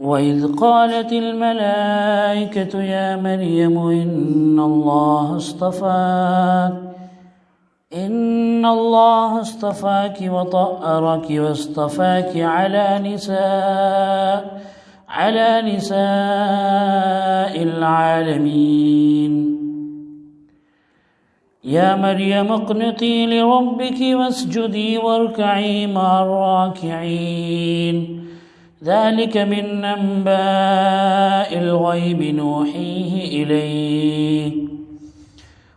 وَإِذْ قَالَتِ الْمَلَائِكَةُ يَا مَرْيَمُ إِنَّ اللَّهَ اصْطَفَاكِ وَطَهَّرَكِ وَاصْطَفَاكِ عَلَى نِسَاءِ الْعَالَمِينَ يَا مَرْيَمُ اقْنُتِي لِرَبِّكِ وَاسْجُدِي وَارْكَعِي مَعَ الرَّاكِعِينَ ذلك من أنباء الغيب نوحيه إليك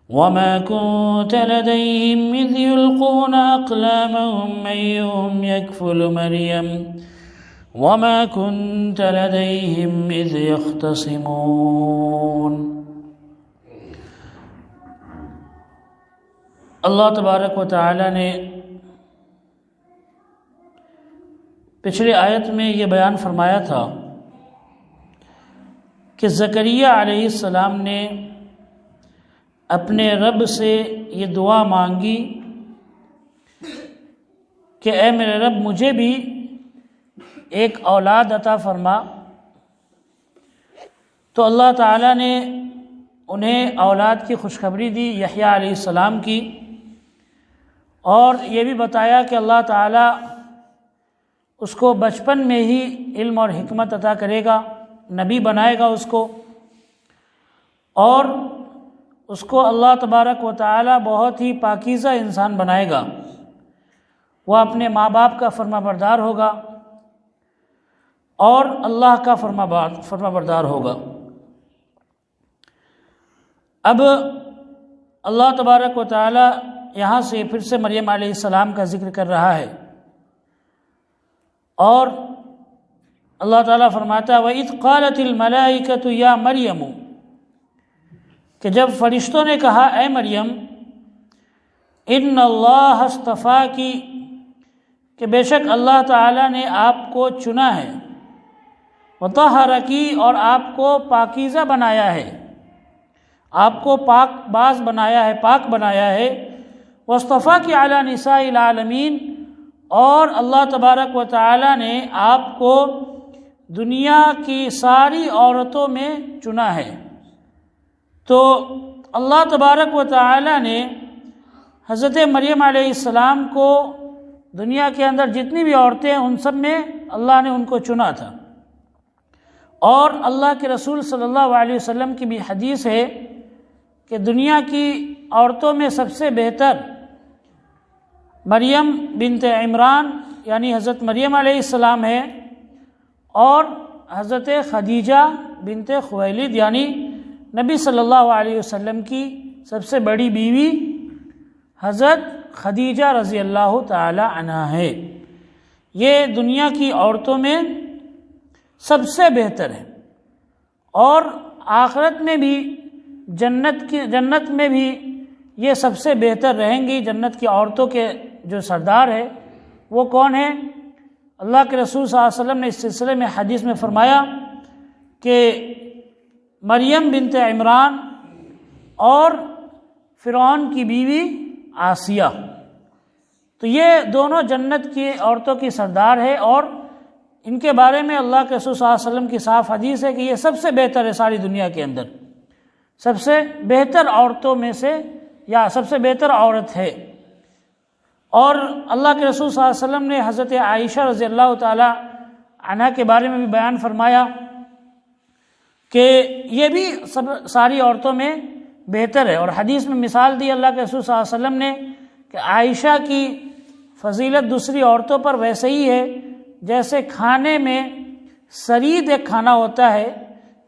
وما كنت لديهم إذ يلقون أقلامهم أيهم يكفل مريم وما كنت لديهم إذ يختصمون۔ اللہ تبارک و تعالی نے پچھلی آیت میں یہ بیان فرمایا تھا کہ زکریا علیہ السلام نے اپنے رب سے یہ دعا مانگی کہ اے میرے رب مجھے بھی ایک اولاد عطا فرما، تو اللہ تعالیٰ نے انہیں اولاد کی خوشخبری دی یحییٰ علیہ السلام کی، اور یہ بھی بتایا کہ اللہ تعالیٰ اس کو بچپن میں ہی علم اور حکمت عطا کرے گا، نبی بنائے گا اس کو، اور اس کو اللہ تبارک و تعالی بہت ہی پاکیزہ انسان بنائے گا، وہ اپنے ماں باپ کا فرما بردار ہوگا اور اللہ کا فرما بردار ہوگا۔ اب اللہ تبارک و تعالی یہاں سے پھر سے مریم علیہ السلام کا ذکر کر رہا ہے، اور اللہ تعالیٰ فرماتا ہے وَإِذْ قَالَتِ الْمَلَائِكَةُ يَا مَرْيَمُ، کہ جب فرشتوں نے کہا اے مریم اِنَّ اللَّهَ اصْطَفَاكِ، کہ بے شک اللہ تعالیٰ نے آپ کو چنا ہے، وَطَهَّرَكِ، اور آپ کو پاکیزہ بنایا ہے، آپ کو پاک باز بنایا ہے، پاک بنایا ہے، وَاصْطَفَاكِ عَلَى نِسَاءِ الْعَالَمِينَ، اور اللہ تبارک و تعالی نے آپ کو دنیا کی ساری عورتوں میں چنا ہے۔ تو اللہ تبارک و تعالی نے حضرت مریم علیہ السلام کو دنیا کے اندر جتنی بھی عورتیں ہیں ان سب میں اللہ نے ان کو چنا تھا، اور اللہ کے رسول صلی اللہ علیہ وسلم کی بھی حدیث ہے کہ دنیا کی عورتوں میں سب سے بہتر مریم بنت عمران یعنی حضرت مریم علیہ السلام ہے، اور حضرت خدیجہ بنت خویلد یعنی نبی صلی اللہ علیہ وسلم کی سب سے بڑی بیوی حضرت خدیجہ رضی اللہ تعالی عنہا ہے۔ یہ دنیا کی عورتوں میں سب سے بہتر ہے، اور آخرت میں بھی جنت میں بھی یہ سب سے بہتر رہیں گی۔ جنت کی عورتوں کے جو سردار ہے وہ کون ہے؟ اللہ کے رسول صلی اللہ علیہ وسلم نے اس سلسلے میں حدیث میں فرمایا کہ مریم بنت عمران اور فرعون کی بیوی آسیہ، تو یہ دونوں جنت کی عورتوں کی سردار ہے، اور ان کے بارے میں اللہ کے رسول صلی اللہ علیہ وسلم کی صاف حدیث ہے کہ یہ سب سے بہتر ہے ساری دنیا کے اندر، سب سے بہتر عورتوں میں سے یا سب سے بہتر عورت ہے۔ اور اللہ کے رسول صلی اللہ علیہ وسلم نے حضرت عائشہ رضی اللہ تعالی عنہا کے بارے میں بھی بیان فرمایا کہ یہ بھی ساری عورتوں میں بہتر ہے، اور حدیث میں مثال دی اللہ کے رسول صلی اللہ علیہ وسلم نے کہ عائشہ کی فضیلت دوسری عورتوں پر ویسے ہی ہے جیسے کھانے میں سرید ایک کھانا ہوتا ہے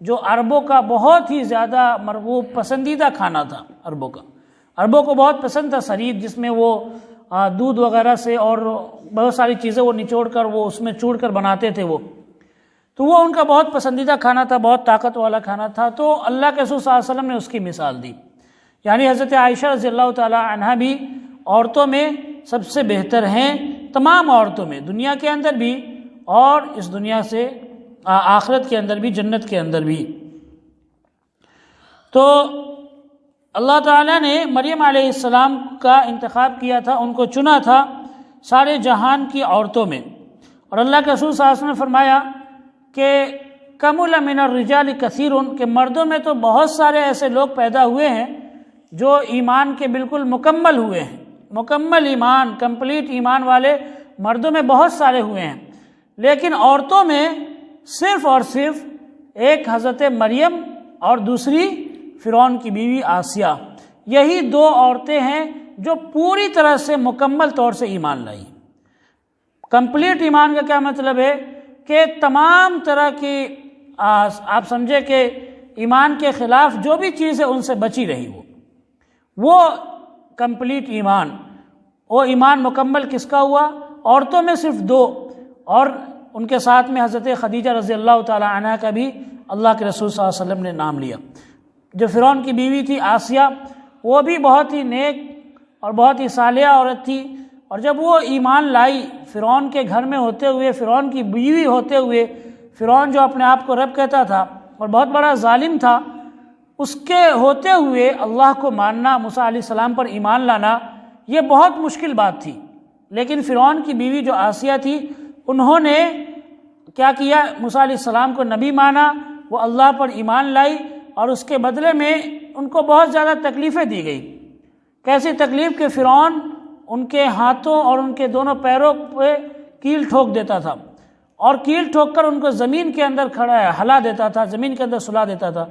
جو عربوں کا بہت ہی زیادہ مرغوب پسندیدہ کھانا تھا۔ عربوں کو بہت پسند تھا سرید، جس میں وہ دودھ وغیرہ سے اور بہت ساری چیزیں وہ نچوڑ کر وہ اس میں چوڑ کر بناتے تھے تو وہ ان کا بہت پسندیدہ کھانا تھا، بہت طاقت والا کھانا تھا۔ تو اللہ کے رسول صلی اللہ علیہ وسلم نے اس کی مثال دی، یعنی حضرت عائشہ رضی اللہ تعالی عنہا بھی عورتوں میں سب سے بہتر ہیں، تمام عورتوں میں، دنیا کے اندر بھی اور اس دنیا سے آخرت کے اندر بھی، جنت کے اندر بھی۔ تو اللہ تعالیٰ نے مریم علیہ السلام کا انتخاب کیا تھا، ان کو چنا تھا سارے جہان کی عورتوں میں، اور اللہ کے رسول صلی اللہ علیہ وسلم نے فرمایا کہ کمل من الرجال کثیر، کہ مردوں میں تو بہت سارے ایسے لوگ پیدا ہوئے ہیں جو ایمان کے بالکل مکمل ہوئے ہیں، مکمل ایمان، کمپلیٹ ایمان والے مردوں میں بہت سارے ہوئے ہیں، لیکن عورتوں میں صرف اور صرف ایک حضرت مریم اور دوسری فرعون کی بیوی آسیہ، یہی دو عورتیں ہیں جو پوری طرح سے مکمل طور سے ایمان لائی۔ کمپلیٹ ایمان کا کیا مطلب ہے کہ تمام طرح کی آپ سمجھے کہ ایمان کے خلاف جو بھی چیز ہے ان سے بچی رہی وہ کمپلیٹ ایمان، وہ ایمان مکمل کس کا ہوا؟ عورتوں میں صرف دو، اور ان کے ساتھ میں حضرت خدیجہ رضی اللہ تعالی عنہ کا بھی اللہ کے رسول صلی اللہ علیہ وسلم نے نام لیا۔ جو فرعون کی بیوی تھی آسیہ، وہ بھی بہت ہی نیک اور بہت ہی صالحہ عورت تھی، اور جب وہ ایمان لائی فرعون کے گھر میں ہوتے ہوئے، فرعون کی بیوی ہوتے ہوئے، فرعون جو اپنے آپ کو رب کہتا تھا اور بہت بڑا ظالم تھا، اس کے ہوتے ہوئے اللہ کو ماننا، موسیٰ علیہ السلام پر ایمان لانا، یہ بہت مشکل بات تھی۔ لیکن فرعون کی بیوی جو آسیہ تھی، انہوں نے کیا کیا؟ موسیٰ علیہ السلام کو نبی مانا، وہ اللہ پر ایمان لائی، اور اس کے بدلے میں ان کو بہت زیادہ تکلیفیں دی گئی۔ کیسی تکلیف کہ فرعون ان کے ہاتھوں اور ان کے دونوں پیروں پہ کیل ٹھوک دیتا تھا، اور کیل ٹھوک کر ان کو زمین کے اندر ہلا دیتا تھا، زمین کے اندر سلا دیتا تھا،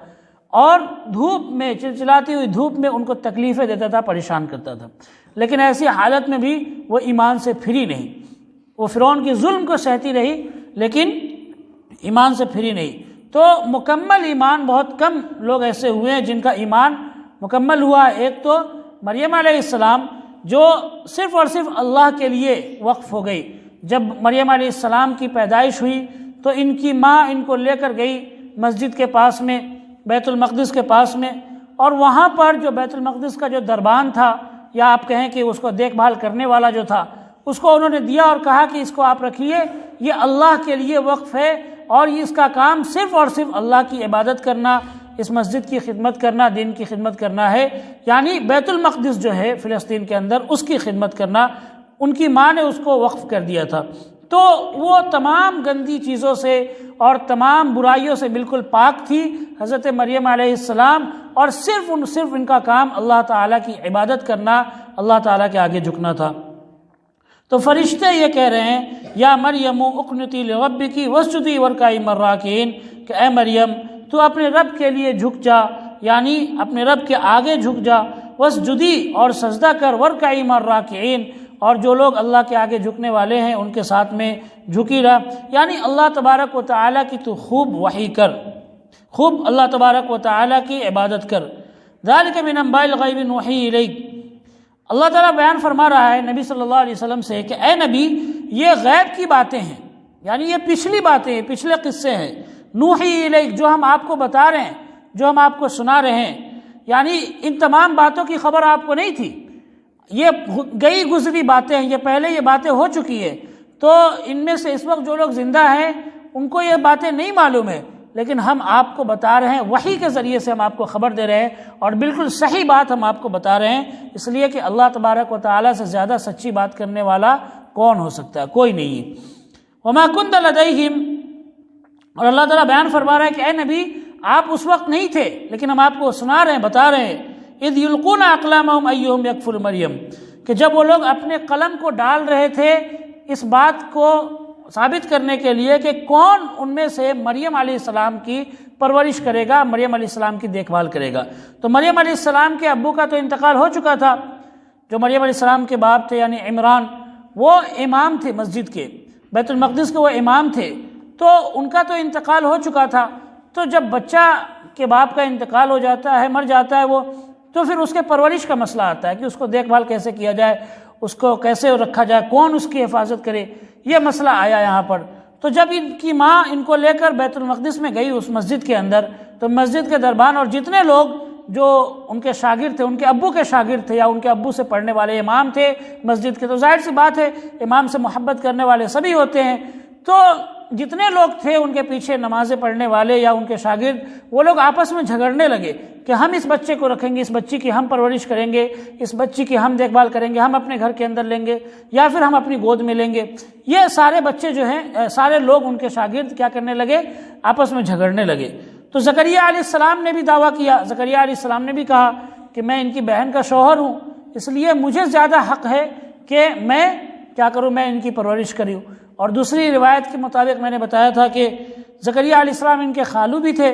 اور دھوپ میں، چلچلاتی ہوئی دھوپ میں ان کو تکلیفیں دیتا تھا، پریشان کرتا تھا۔ لیکن ایسی حالت میں بھی وہ ایمان سے پھری نہیں، وہ فرعون کے ظلم کو سہتی رہی لیکن ایمان سے پھری نہیں۔ تو مکمل ایمان بہت کم لوگ ایسے ہوئے ہیں جن کا ایمان مکمل ہوا۔ ایک تو مریم علیہ السلام جو صرف اور صرف اللہ کے لیے وقف ہو گئی۔ جب مریم علیہ السلام کی پیدائش ہوئی تو ان کی ماں ان کو لے کر گئی مسجد کے پاس میں، بیت المقدس کے پاس میں، اور وہاں پر جو بیت المقدس کا جو دربان تھا، یا آپ کہیں کہ اس کو دیکھ بھال کرنے والا جو تھا، اس کو انہوں نے دیا اور کہا کہ اس کو آپ رکھیے، یہ اللہ کے لیے وقف ہے، اور اس کا کام صرف اور صرف اللہ کی عبادت کرنا، اس مسجد کی خدمت کرنا، دین کی خدمت کرنا ہے، یعنی بیت المقدس جو ہے فلسطین کے اندر، اس کی خدمت کرنا۔ ان کی ماں نے اس کو وقف کر دیا تھا، تو وہ تمام گندی چیزوں سے اور تمام برائیوں سے بالکل پاک تھی حضرت مریم علیہ السلام، اور صرف ان کا کام اللہ تعالیٰ کی عبادت کرنا، اللہ تعالیٰ کے آگے جھکنا تھا۔ تو فرشتے یہ کہہ رہے ہیں یا مریم اقنتی لربکی واسجدی وارکعی مع الراکعین، کہ اے مریم تو اپنے رب کے لیے جھک جا، یعنی اپنے رب کے آگے جھک جا، واسجدی اور سجدہ کر، وارکعی مع الراکعین، اور جو لوگ اللہ کے آگے جھکنے والے ہیں ان کے ساتھ میں جھکی رہا، یعنی اللہ تبارک و تعالیٰ کی تو خوب وحی کر، خوب اللہ تبارک و تعالیٰ کی عبادت کر۔ ذالک من انباء الغیب نوحی الیک، اللہ تعالیٰ بیان فرما رہا ہے نبی صلی اللہ علیہ وسلم سے کہ اے نبی یہ غیب کی باتیں ہیں، یعنی یہ پچھلی باتیں ہیں، پچھلے قصے ہیں، نوحی الیک، جو ہم آپ کو بتا رہے ہیں، جو ہم آپ کو سنا رہے ہیں، یعنی ان تمام باتوں کی خبر آپ کو نہیں تھی، یہ گئی گزری باتیں ہیں، یہ پہلے یہ باتیں ہو چکی ہیں، تو ان میں سے اس وقت جو لوگ زندہ ہیں ان کو یہ باتیں نہیں معلوم ہے، لیکن ہم آپ کو بتا رہے ہیں، وحی کے ذریعے سے ہم آپ کو خبر دے رہے ہیں، اور بالکل صحیح بات ہم آپ کو بتا رہے ہیں، اس لیے کہ اللہ تبارک و تعالیٰ سے زیادہ سچی بات کرنے والا کون ہو سکتا ہے؟ کوئی نہیں ہے۔ وما كنت لديهم، اور اللہ تعالیٰ بیان فرما رہا ہے کہ اے نبی آپ اس وقت نہیں تھے، لیکن ہم آپ کو سنا رہے ہیں، بتا رہے ہیں، اذ یلقون اقلامهم ایہم یکفل مریم، کہ جب وہ لوگ اپنے قلم کو ڈال رہے تھے اس بات کو ثابت کرنے کے لیے کہ کون ان میں سے مریم علیہ السلام کی پرورش کرے گا، مریم علیہ السلام کی دیکھ بھال کرے گا۔ تو مریم علیہ السلام کے ابو کا تو انتقال ہو چکا تھا، جو مریم علیہ السلام کے باپ تھے یعنی عمران، وہ امام تھے مسجد کے، بیت المقدس کے وہ امام تھے، تو ان کا تو انتقال ہو چکا تھا۔ تو جب بچہ کے باپ کا انتقال ہو جاتا ہے، مر جاتا ہے وہ، تو پھر اس کے پرورش کا مسئلہ آتا ہے کہ اس کو دیکھ بھال کیسے کیا جائے، اس کو کیسے رکھا جائے، کون اس کی حفاظت کرے، یہ مسئلہ آیا یہاں پر۔ تو جب ان کی ماں ان کو لے کر بیت المقدس میں گئی اس مسجد کے اندر، تو مسجد کے دربان اور جتنے لوگ جو ان کے شاگرد تھے، ان کے ابو کے شاگرد تھے یا ان کے ابو سے پڑھنے والے امام تھے مسجد کے، تو ظاہر سی بات ہے امام سے محبت کرنے والے سبھی ہوتے ہیں، تو جتنے لوگ تھے ان کے پیچھے نمازیں پڑھنے والے یا ان کے شاگرد، وہ لوگ آپس میں جھگڑنے لگے کہ ہم اس بچے کو رکھیں گے، اس بچی کی ہم پرورش کریں گے، اس بچی کی ہم دیکھ بھال کریں گے، ہم اپنے گھر کے اندر لیں گے یا پھر ہم اپنی گود میں لیں گے۔ یہ سارے بچے جو ہیں، سارے لوگ ان کے شاگرد کیا کرنے لگے، آپس میں جھگڑنے لگے۔ تو زکریا علیہ السلام نے بھی دعویٰ کیا، زکریا علیہ السلام نے بھی کہا کہ میں ان کی بہن کا شوہر ہوں، اس لیے مجھے زیادہ حق ہے کہ میں کیا کروں، میں ان کی پرورش کروں۔ اور دوسری روایت کے مطابق میں نے بتایا تھا کہ زکریا علیہ السلام ان کے خالو بھی تھے،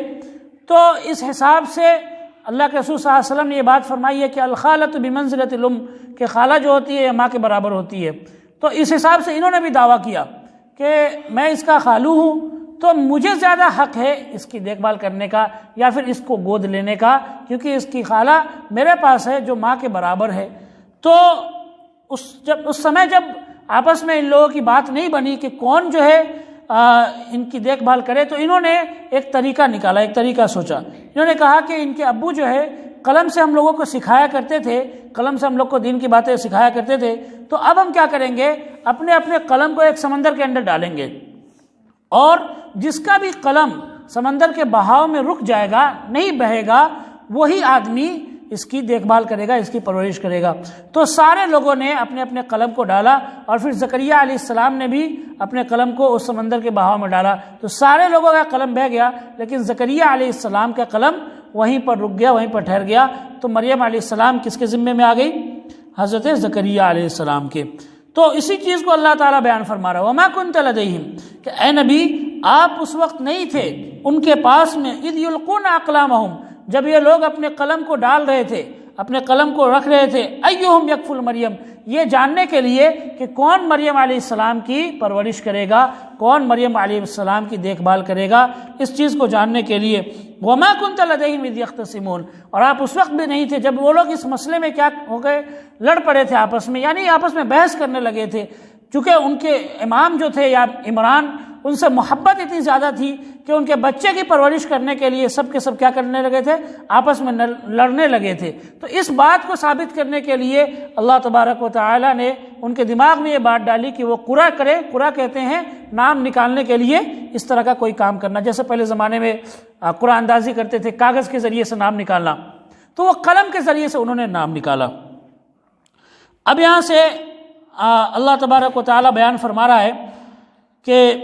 تو اس حساب سے اللہ کے رسول صلی اللہ علیہ وسلم نے یہ بات فرمائی ہے کہ الخالۃ بمنزلۃ الام، کہ خالہ جو ہوتی ہے یہ ماں کے برابر ہوتی ہے۔ تو اس حساب سے انہوں نے بھی دعویٰ کیا کہ میں اس کا خالو ہوں، تو مجھے زیادہ حق ہے اس کی دیکھ بھال کرنے کا یا پھر اس کو گود لینے کا، کیونکہ اس کی خالہ میرے پاس ہے جو ماں کے برابر ہے۔ تو اس سمے جب آپس میں ان لوگوں کی بات نہیں بنی کہ کون جو ہے ان کی دیکھ بھال کرے، تو انہوں نے ایک طریقہ نکالا، ایک طریقہ سوچا۔ انہوں نے کہا کہ ان کے ابو جو ہے قلم سے ہم لوگوں کو سکھایا کرتے تھے، قلم سے ہم لوگ کو دین کی باتیں سکھایا کرتے تھے، تو اب ہم کیا کریں گے، اپنے اپنے قلم کو ایک سمندر کے اندر ڈالیں گے، اور جس کا بھی قلم سمندر کے بہاؤ میں رک جائے گا، نہیں بہے گا، وہی آدمی اس کی دیکھ بھال کرے گا، اس کی پرورش کرے گا۔ تو سارے لوگوں نے اپنے اپنے قلم کو ڈالا، اور پھر زکریا علیہ السلام نے بھی اپنے قلم کو اس سمندر کے بہاؤ میں ڈالا، تو سارے لوگوں کا قلم بہہ گیا، لیکن زکریا علیہ السلام کا قلم وہیں پر رک گیا، وہیں پر ٹھہر گیا۔ تو مریم علیہ السلام کس کے ذمے میں آ گئی، حضرت زکریا علیہ السلام کے۔ تو اسی چیز کو اللہ تعالیٰ بیان فرما رہا ہے، وَمَا كُنْتَ لَدَيْهِمْ، کہ اے نبی آپ اس وقت نہیں تھے ان کے پاس میں، اِذْ يُلْقُونَ أَقْلَامَهُمْ، جب یہ لوگ اپنے قلم کو ڈال رہے تھے، اپنے قلم کو رکھ رہے تھے، ایہم یکفل مریم، یہ جاننے کے لیے کہ کون مریم علیہ السلام کی پرورش کرے گا، کون مریم علیہ السلام کی دیکھ بھال کرے گا، اس چیز کو جاننے کے لیے۔ وما كنت لديهم اذ يختصمون، اور آپ اس وقت بھی نہیں تھے جب وہ لوگ اس مسئلے میں کیا ہو گئے، لڑ پڑے تھے آپس میں، یعنی آپس میں بحث کرنے لگے تھے۔ چونکہ ان کے امام جو تھے یا عمران، ان سے محبت اتنی زیادہ تھی کہ ان کے بچے کی پرورش کرنے کے لیے سب کے سب کیا کرنے لگے تھے، آپس میں لڑنے لگے تھے۔ تو اس بات کو ثابت کرنے کے لیے اللہ تبارک و تعالی نے ان کے دماغ میں یہ بات ڈالی کہ وہ قرعہ کرے، قرعہ کہتے ہیں نام نکالنے کے لیے اس طرح کا کوئی کام کرنا، جیسے پہلے زمانے میں قرعہ اندازی کرتے تھے، کاغذ کے ذریعے سے نام نکالنا، تو وہ قلم کے ذریعے سے انہوں نے نام نکالا۔ اب یہاں سے اللہ تبارک و تعالی بیان فرما رہا ہے کہ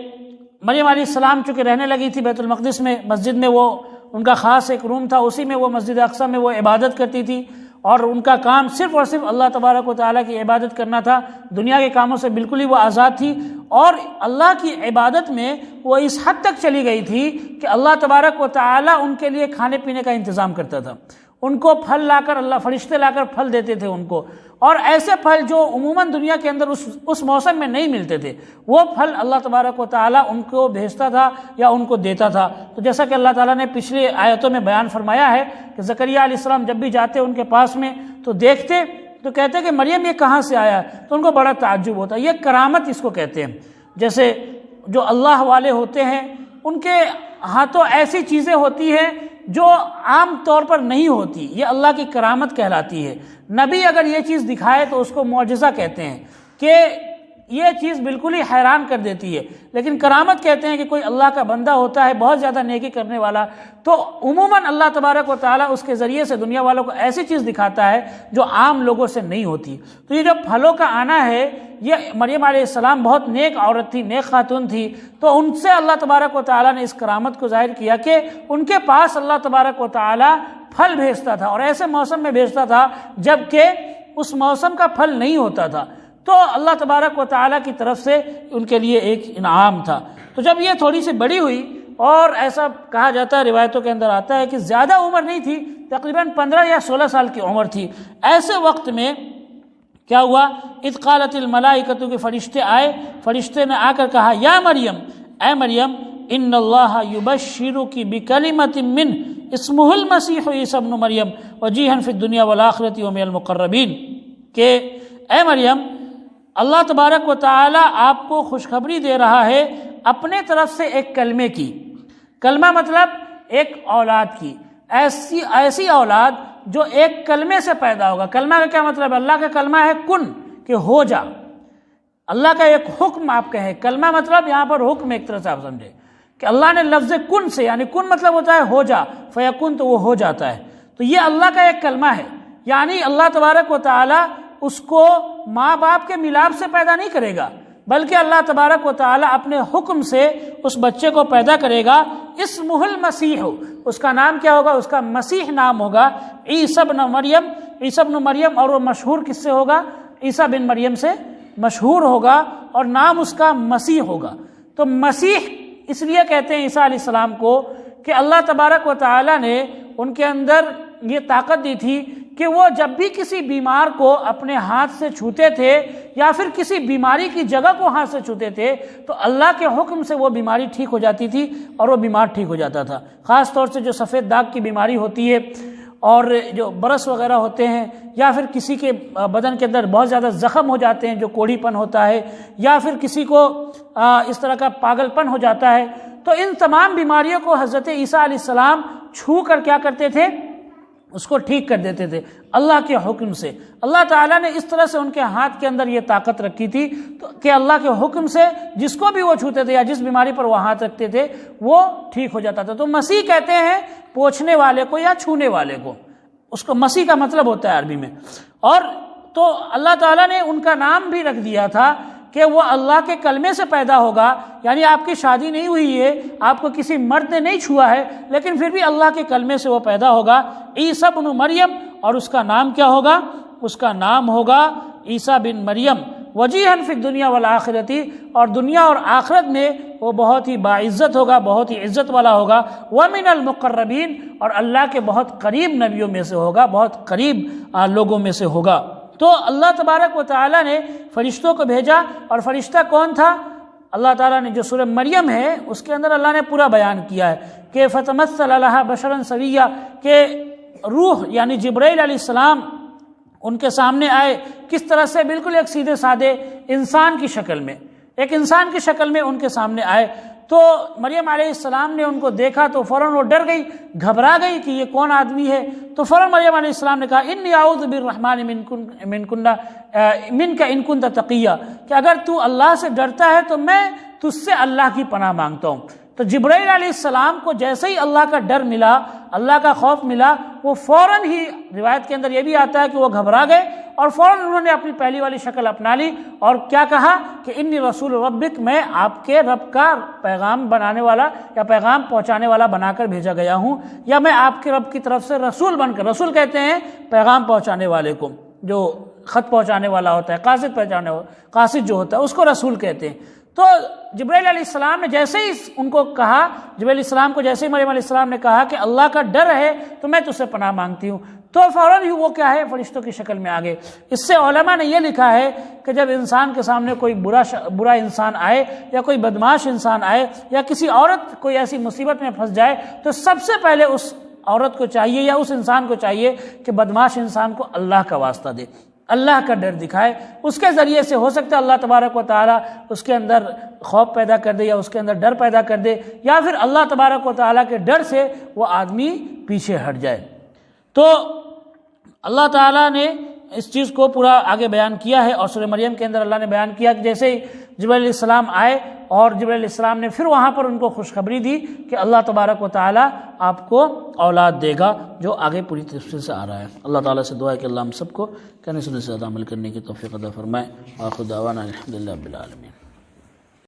مریم علیہ السلام چونکہ رہنے لگی تھی بیت المقدس میں، مسجد میں، وہ ان کا خاص ایک روم تھا، اسی میں وہ مسجد اقصی میں وہ عبادت کرتی تھی، اور ان کا کام صرف اور صرف اللہ تبارک و تعالیٰ کی عبادت کرنا تھا، دنیا کے کاموں سے بالکل ہی وہ آزاد تھی، اور اللہ کی عبادت میں وہ اس حد تک چلی گئی تھی کہ اللہ تبارک و تعالیٰ ان کے لیے کھانے پینے کا انتظام کرتا تھا، ان کو پھل لا کر، اللہ فرشتے لا کر پھل دیتے تھے ان کو، اور ایسے پھل جو عموماً دنیا کے اندر اس موسم میں نہیں ملتے تھے، وہ پھل اللہ تبارک و تعالیٰ ان کو بھیجتا تھا یا ان کو دیتا تھا۔ تو جیسا کہ اللہ تعالیٰ نے پچھلی آیتوں میں بیان فرمایا ہے کہ زکریا علیہ السلام جب بھی جاتے ان کے پاس میں تو دیکھتے تو کہتے کہ مریم یہ کہاں سے آیا، تو ان کو بڑا تعجب ہوتا۔ یہ کرامت اس کو کہتے ہیں، جیسے جو اللہ والے ہوتے ہیں ان کے ہاتھوں ایسی چیزیں ہوتی ہیں جو عام طور پر نہیں ہوتی، یہ اللہ کی کرامت کہلاتی ہے۔ نبی اگر یہ چیز دکھائے تو اس کو معجزہ کہتے ہیں کہ یہ چیز بالکل ہی حیران کر دیتی ہے، لیکن کرامت کہتے ہیں کہ کوئی اللہ کا بندہ ہوتا ہے بہت زیادہ نیکی کرنے والا، تو عموماً اللہ تبارک و تعالیٰ اس کے ذریعے سے دنیا والوں کو ایسی چیز دکھاتا ہے جو عام لوگوں سے نہیں ہوتی۔ تو یہ جو پھلوں کا آنا ہے، یہ مریم علیہ السلام بہت نیک عورت تھی، نیک خاتون تھی، تو ان سے اللہ تبارک و تعالیٰ نے اس کرامت کو ظاہر کیا کہ ان کے پاس اللہ تبارک و تعالیٰ پھل بھیجتا تھا، اور ایسے موسم میں بھیجتا تھا جب کہ اس موسم کا پھل نہیں ہوتا تھا، تو اللہ تبارک و تعالیٰ کی طرف سے ان کے لیے ایک انعام تھا۔ تو جب یہ تھوڑی سی بڑی ہوئی، اور ایسا کہا جاتا ہے، روایتوں کے اندر آتا ہے کہ زیادہ عمر نہیں تھی، تقریباً 15 یا 16 سال کی عمر تھی، ایسے وقت میں کیا ہوا، اذ قالت الملائکۃ، کہ فرشتے آئے، فرشتے نے آ کر کہا، یا مریم، اے مریم، ان اللہ یبشرک بکلمۃ منہ اسمہ المسیح عیسی ابن مریم وجیہا فی الدنیا والآخرۃ ومن المقربین، کہ اے مریم، اللہ تبارک و تعالیٰ آپ کو خوشخبری دے رہا ہے اپنے طرف سے ایک کلمے کی، کلمہ مطلب ایک اولاد کی، ایسی اولاد جو ایک کلمے سے پیدا ہوگا۔ کلمہ کا کیا مطلب ہے؟ اللہ کا کلمہ ہے کن، کہ ہو جا، اللہ کا ایک حکم آپ کہیں، کلمہ مطلب یہاں پر حکم ایک طرح سے آپ سمجھے کہ اللہ نے لفظ کن سے، یعنی کن مطلب ہوتا ہے ہو جا، فیکن تو وہ ہو جاتا ہے، تو یہ اللہ کا ایک کلمہ ہے، یعنی اللہ تبارک و تعالی اس کو ماں باپ کے ملاپ سے پیدا نہیں کرے گا، بلکہ اللہ تبارک و تعالی اپنے حکم سے اس بچے کو پیدا کرے گا۔ اسمہ المسیح، اس کا نام کیا ہوگا؟ اس کا مسیح نام ہوگا، عیسی بن مریم، عیسی بن مریم، اور وہ مشہور کس سے ہوگا؟ عیسی بن مریم سے مشہور ہوگا، اور نام اس کا مسیح ہوگا۔ تو مسیح اس لیے کہتے ہیں عیسیٰ علیہ السلام کو کہ اللہ تبارک و تعالی نے ان کے اندر یہ طاقت دی تھی کہ وہ جب بھی کسی بیمار کو اپنے ہاتھ سے چھوتے تھے یا پھر کسی بیماری کی جگہ کو ہاتھ سے چھوتے تھے تو اللہ کے حکم سے وہ بیماری ٹھیک ہو جاتی تھی اور وہ بیمار ٹھیک ہو جاتا تھا۔ خاص طور سے جو سفید داغ کی بیماری ہوتی ہے اور جو برس وغیرہ ہوتے ہیں، یا پھر کسی کے بدن کے اندر بہت زیادہ زخم ہو جاتے ہیں جو کوڑھی پن ہوتا ہے، یا پھر کسی کو اس طرح کا پاگل پن ہو جاتا ہے، تو ان تمام بیماریوں کو حضرت عیسیٰ علیہ السلام چھو کر کیا کرتے تھے؟ اس کو ٹھیک کر دیتے تھے اللہ کے حکم سے۔ اللہ تعالیٰ نے اس طرح سے ان کے ہاتھ کے اندر یہ طاقت رکھی تھی کہ اللہ کے حکم سے جس کو بھی وہ چھوتے تھے یا جس بیماری پر وہ ہاتھ رکھتے تھے وہ ٹھیک ہو جاتا تھا۔ تو مسیح کہتے ہیں پوچھنے والے کو یا چھونے والے کو، اس کو مسیح کا مطلب ہوتا ہے عربی میں۔ اور تو اللہ تعالیٰ نے ان کا نام بھی رکھ دیا تھا کہ وہ اللہ کے کلمے سے پیدا ہوگا، یعنی آپ کی شادی نہیں ہوئی ہے، آپ کو کسی مرد نے نہیں چھوا ہے، لیکن پھر بھی اللہ کے کلمے سے وہ پیدا ہوگا، عیسی بن مریم، اور اس کا نام کیا ہوگا؟ اس کا نام ہوگا عیسی بن مریم، وجیہا فی الدنیا والآخرۃ، اور دنیا اور آخرت میں وہ بہت ہی باعزت ہوگا، بہت ہی عزت والا ہوگا، ومن المقربین، اور اللہ کے بہت قریب نبیوں میں سے ہوگا، بہت قریب لوگوں میں سے ہوگا۔ تو اللہ تبارک و تعالیٰ نے فرشتوں کو بھیجا، اور فرشتہ کون تھا؟ اللہ تعالیٰ نے جو سورہ مریم ہے اس کے اندر اللہ نے پورا بیان کیا ہے کہ فتمثل لها بشرا سویا، کہ روح یعنی جبرائیل علیہ السلام ان کے سامنے آئے، کس طرح سے؟ بالکل ایک سیدھے سادے انسان کی شکل میں، ایک انسان کی شکل میں ان کے سامنے آئے۔ تو مریم علیہ السلام نے ان کو دیکھا تو فوراً وہ ڈر گئی، گھبرا گئی کہ یہ کون آدمی ہے، تو فوراً مریم علیہ السلام نے کہا انی اعوذ بالرحمن منک ان کنت تقیا، کہ اگر تو اللہ سے ڈرتا ہے تو میں تجھ سے اللہ کی پناہ مانگتا ہوں۔ تو جبرائیل علیہ السلام کو جیسے ہی اللہ کا ڈر ملا، اللہ کا خوف ملا، وہ فوراً ہی، روایت کے اندر یہ بھی آتا ہے کہ وہ گھبرا گئے اور فوراً انہوں نے اپنی پہلی والی شکل اپنا لی، اور کیا کہا کہ انی رسول ربک، میں آپ کے رب کا پیغام بنانے والا یا پیغام پہنچانے والا بنا کر بھیجا گیا ہوں، یا میں آپ کے رب کی طرف سے رسول بن کر، رسول کہتے ہیں پیغام پہنچانے والے کو، جو خط پہنچانے والا ہوتا ہے، قاصد جو ہوتا ہے اس کو رسول کہتے ہیں۔ تو جبرائیل علیہ السلام نے جیسے ہی ان کو کہا، جبرائیل علیہ السلام کو جیسے ہی مریم علیہ السلام نے کہا کہ اللہ کا ڈر ہے تو میں تجھ سے پناہ مانگتی ہوں، تو فوراً ہی وہ کیا ہے؟ فرشتوں کی شکل میں آگے۔ اس سے علماء نے یہ لکھا ہے کہ جب انسان کے سامنے کوئی برا انسان آئے یا کوئی بدماش انسان آئے یا کسی عورت کوئی ایسی مصیبت میں پھنس جائے تو سب سے پہلے اس عورت کو چاہیے یا اس انسان کو چاہیے کہ بدماش انسان کو اللہ کا واسطہ دے، اللہ کا ڈر دکھائے، اس کے ذریعے سے ہو سکتا ہے اللہ تبارک و تعالیٰ اس کے اندر خوف پیدا کر دے یا اس کے اندر ڈر پیدا کر دے، یا پھر اللہ تبارک و تعالیٰ کے ڈر سے وہ آدمی پیچھے ہٹ جائے۔ تو اللہ تعالیٰ نے اس چیز کو پورا آگے بیان کیا ہے، اور سورہ مریم کے اندر اللہ نے بیان کیا کہ جیسے ہی جبرائیل علیہ السلام آئے اور جبرائیل علیہ السلام نے پھر وہاں پر ان کو خوشخبری دی کہ اللہ تبارک و تعالیٰ آپ کو اولاد دے گا، جو آگے پوری تفصیل سے آ رہا ہے۔ اللہ تعالیٰ سے دعا ہے کہ اللہ ہم سب کو کہنے سننے سے زیادہ عمل کرنے کی توفیق عطا فرمائے۔ آخر دعوانا الحمدللہ رب العالمین۔